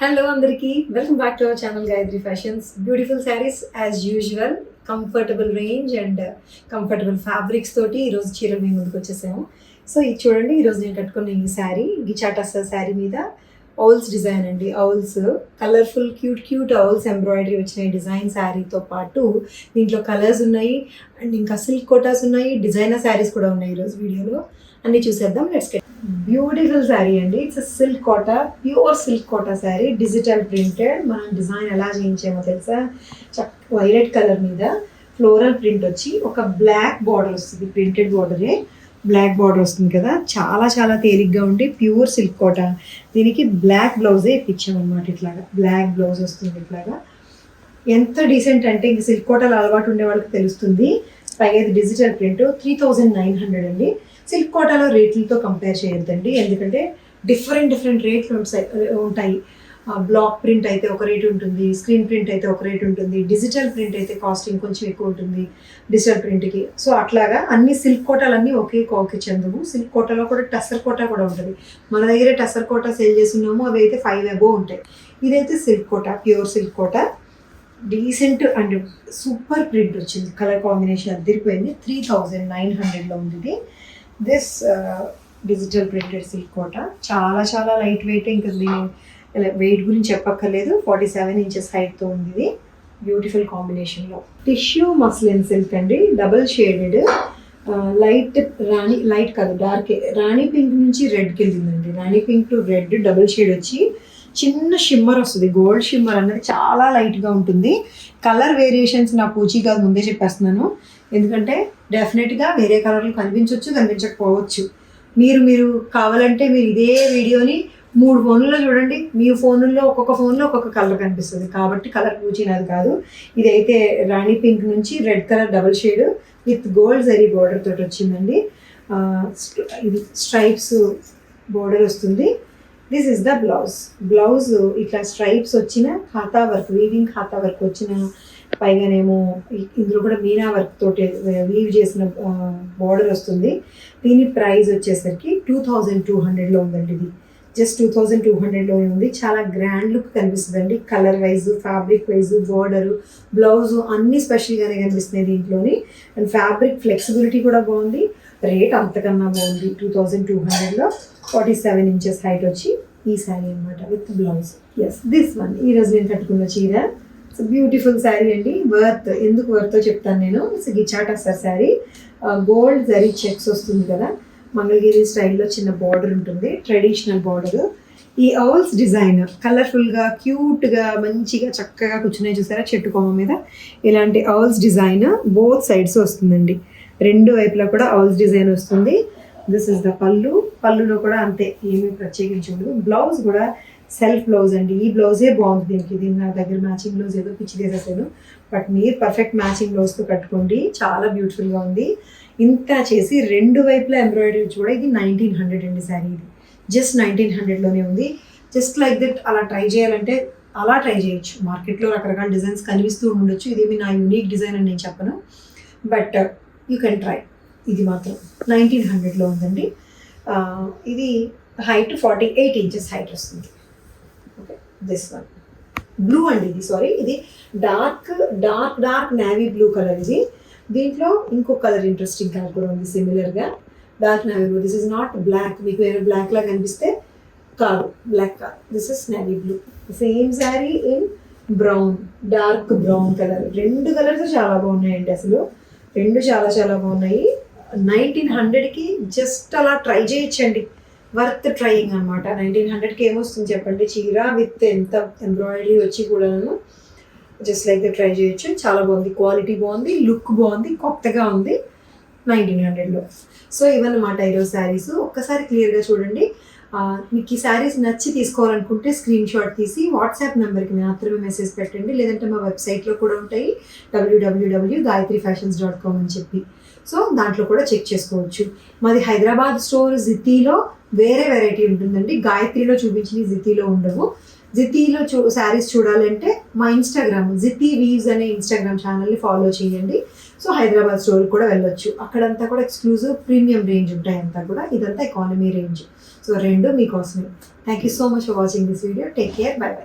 Hello అందరికీ welcome back to our channel Gayatri fashions. Beautiful saris as usual, comfortable range and comfortable fabrics తోటి ఈరోజు చీరలు మేము ముందుకు వచ్చేసాము. సో ఇది చూడండి, ఈరోజు నేను కట్టుకున్న ఈ శారీ గిచాటస్సా శారీ మీద ఔల్స్ డిజైన్ అండి. Owls colourful cute owls embroidery వచ్చినాయి డిజైన్ శారీతో పాటు. దీంట్లో కలర్స్ ఉన్నాయి అండ్ ఇంకా సిల్క్ కోటాస్ ఉన్నాయి, డిజైనర్ శారీస్ కూడా ఉన్నాయి. ఈరోజు వీడియోలో అన్ని చూసేద్దాం. Let's get. బ్యూటిఫుల్ శారీ అండి. It's silk Kota, pure silk Kota sari, digital printed. మనం డిజైన్ ఎలా చేయించామో తెలుసా, వైలెట్ కలర్ మీద ఫ్లోరల్ ప్రింట్ వచ్చి ఒక బ్లాక్ బార్డర్ వస్తుంది. ప్రింటెడ్ బార్డరే బ్లాక్ బార్డర్ వస్తుంది కదా, చాలా చాలా తేలిగ్గా ఉండి ప్యూర్ సిల్క్ కోటా. దీనికి బ్లాక్ బ్లౌజే ఇప్పించామన్నమాట. ఇట్లాగా బ్లాక్ బ్లౌజ్ వస్తుంది. ఇట్లాగా ఎంత డీసెంట్ అంటే ఇంక సిల్క్ కోటాలు అలవాటు ఉండే వాళ్ళకి తెలుస్తుంది. పైగా ఇది డిజిటల్ ప్రింట్ 3900 అండి. సిల్క్ కోటాలో రేట్లతో కంపేర్ చేయొద్దండి, ఎందుకంటే డిఫరెంట్ రేట్లు ఉంటాయి. బ్లాక్ ప్రింట్ అయితే ఒక రేటు ఉంటుంది, స్క్రీన్ ప్రింట్ అయితే ఒక రేటు ఉంటుంది, డిజిటల్ ప్రింట్ అయితే కాస్టింగ్ కొంచెం ఎక్కువ ఉంటుంది డిజిటల్ ప్రింట్కి. సో అట్లాగా అన్ని సిల్క్ కోటాలన్నీ ఒకే కోకి చెందవు. సిల్క్ కోటాలో కూడా టసర్ కోటా కూడా ఉంటుంది. మన దగ్గర టసర్ కోటా సేల్ చేస్తున్నాము, అవి అయితే 5 above ఉంటాయి. ఇదైతే silk Kota, pure silk Kota, decent and super print వచ్చింది. కలర్ కాంబినేషన్ అదిరిపోయింది. 3900లో ఉంది ఇది. This digital printed silk Kota చాలా చాలా లైట్ వెయిట్. ఇంకా వెయిట్ గురించి చెప్పక్కర్లేదు. 47 inches హైట్తో ఉంది ఇది. బ్యూటిఫుల్ కాంబినేషన్లో టిష్యూ మస్లిన్ సిల్క్ అండి, డబుల్ షేడెడ్. లైట్ కాదు డార్క్, రాణి పింక్ నుంచి రెడ్కి వెళ్ళిందండి. Rani pink to red double shade వచ్చి చిన్న షిమ్మర్ వస్తుంది. గోల్డ్ షిమ్మర్ అన్నది చాలా లైట్గా ఉంటుంది. కలర్ వేరియేషన్స్ నా పూచీ కాదు, ముందే చెప్పేస్తున్నాను. ఎందుకంటే డెఫినెట్గా వేరే కలర్లు కనిపించవచ్చు, కనిపించకపోవచ్చు. మీరు కావాలంటే మీరు ఇదే వీడియోని 3 ఫోన్లలో చూడండి. మీ ఫోన్లో ఒక్కొక్క ఫోన్లో ఒక్కొక్క కలర్ కనిపిస్తుంది. కాబట్టి కలర్ పూచినది కాదు. ఇదైతే రాణి పింక్ నుంచి red colour double shade with gold zari border తోటి వచ్చిందండి. ఇది స్ట్రైప్స్ బోర్డర్ వస్తుంది. దిస్ ఇస్ ద బ్లౌజ్ ఇట్లా స్ట్రైప్స్ వచ్చిన ఖాతా వర్క్, వీవింగ్ ఖాతా వర్క్ వచ్చిన, పైగానేమో ఇందులో కూడా మీనా వర్క్ తోటి వీవ్ చేసిన బోర్డర్ వస్తుంది. దీని ప్రైస్ వచ్చేసరికి 2200లో ఉందండి. ఇది జస్ట్ 2200లోనే ఉంది. చాలా గ్రాండ్ లుక్ కనిపిస్తుంది అండి. Colour wise, fabric wise, border, blouse అన్నీ స్పెషల్గానే కనిపిస్తున్నాయి దీంట్లోని. అండ్ ఫ్యాబ్రిక్ ఫ్లెక్సిబిలిటీ కూడా బాగుంది. రేట్ అంతకన్నా బాగుంది. 2200లో 47 inches హైట్ వచ్చి ఈ శారీ అనమాట with blouse. Yes, this one ఈరోజు నేను కట్టుకున్న చీర. ఇట్స్ బ్యూటిఫుల్ శారీ అండి. వర్త్ ఎందుకు వర్తో చెప్తాను నేను. ఇట్స్ గిచాటస్సా శారీ. గోల్డ్ జరీ చెక్స్ వస్తుంది కదా, మంగళగిరి స్టైల్లో చిన్న బార్డర్ ఉంటుంది, ట్రెడిషనల్ బార్డర్. ఈ ఔల్స్ డిజైన్ కలర్ఫుల్గా క్యూట్గా మంచిగా చక్కగా కూర్చునే చూసారా చెట్టు కొమ్మ మీద. ఇలాంటి ఔల్స్ డిజైన్ బోత్ సైడ్స్ వస్తుందండి. 2 వైపులా కూడా ఔల్స్ డిజైన్ వస్తుంది. దిస్ ఇస్ ద పళ్ళులో కూడా అంతే, ఏమీ ప్రత్యేకించి ఉండదు. బ్లౌజ్ కూడా సెల్ఫ్ బ్లౌజ్ అండి. ఈ బ్లౌజే బాగుంది దీనికి. దీని నా దగ్గర మ్యాచింగ్ బ్లౌజ్ ఏదో పిచ్చి తీసేసాను, బట్ మీరు పర్ఫెక్ట్ మ్యాచింగ్ బ్లౌజ్తో కట్టుకోండి. చాలా బ్యూటిఫుల్గా ఉంది. ఇంత చేసి 2 వైపులా ఎంబ్రాయిడరీ కూడా. ఇది 1900 అండి శారీ. ఇది జస్ట్ 1900లోనే ఉంది. జస్ట్ లైక్ దట్ అలా ట్రై చేయాలంటే అలా ట్రై చేయొచ్చు. మార్కెట్లో రకరకాల డిజైన్స్ కనిపిస్తూ ఉండొచ్చు. ఇదేమి నా యూనిక్ డిజైన్ అని నేను చెప్పను, బట్ యూ కెన్ ట్రై. ఇది మాత్రం 1900లో ఉందండి. ఇది హైట్ 48 inches హైట్ వస్తుంది. ఓకే, దిస్ వన్ బ్లూ అండి. ఇది సారీ, ఇది డార్క్ నేవీ బ్లూ కలర్. ఇది దీంట్లో ఇంకో కలర్, ఇంట్రెస్టింగ్ కలర్ కూడా ఉంది సిమిలర్గా, dark navy blue. This is not black. మీకు ఏమైనా బ్లాక్ లాగా కనిపిస్తే కాదు, బ్లాక్ కాదు. This is navy blue. Same sari in brown, dark brown colour. 2 colours చాలా బాగున్నాయండి. అసలు 2 చాలా చాలా బాగున్నాయి. 1900కి జస్ట్ అలా ట్రై చేయొచ్చండి. వర్త్ ట్రయింగ్ అనమాట. 1900కి ఏమొస్తుంది చెప్పండి చీర విత్ ఎంత ఎంబ్రాయిడరీ వచ్చి కూడాను. జస్ట్ లైక్ ద ట్రై చేయొచ్చు. చాలా బాగుంది, క్వాలిటీ బాగుంది, లుక్ బాగుంది, కొత్తగా ఉంది 1900లో. సో ఇవన్నమాట ఈరోజు శారీస్. ఒక్కసారి క్లియర్గా చూడండి. మీకు ఈ శారీస్ నచ్చి తీసుకోవాలనుకుంటే స్క్రీన్ షాట్ తీసి వాట్సాప్ నెంబర్కి మాత్రమే మెసేజ్ పెట్టండి. లేదంటే మా వెబ్సైట్లో కూడా ఉంటాయి, www.gayatrifashions.com అని చెప్పి. సో దాంట్లో కూడా చెక్ చేసుకోవచ్చు. మాది హైదరాబాద్ స్టోర్ జితీలో వేరే వెరైటీ ఉంటుందండి. గాయత్రిలో చూపించిన జితీలో ఉండవు. జితీలో శారీస్ చూడాలంటే మా ఇన్స్టాగ్రామ్ జితీ వీవ్స్ అనే ఇన్స్టాగ్రామ్ ఛానల్ని ఫాలో చేయండి. సో హైదరాబాద్ స్టోర్కి కూడా వెళ్ళొచ్చు. అక్కడంతా కూడా ఎక్స్క్లూజివ్ ప్రీమియం రేంజ్ ఉంటాయి అంతా కూడా. ఇదంతా ఎకానమీ రేంజ్. సో 2 మీకోసమే. Thank you so much for watching this video. Take care, by by.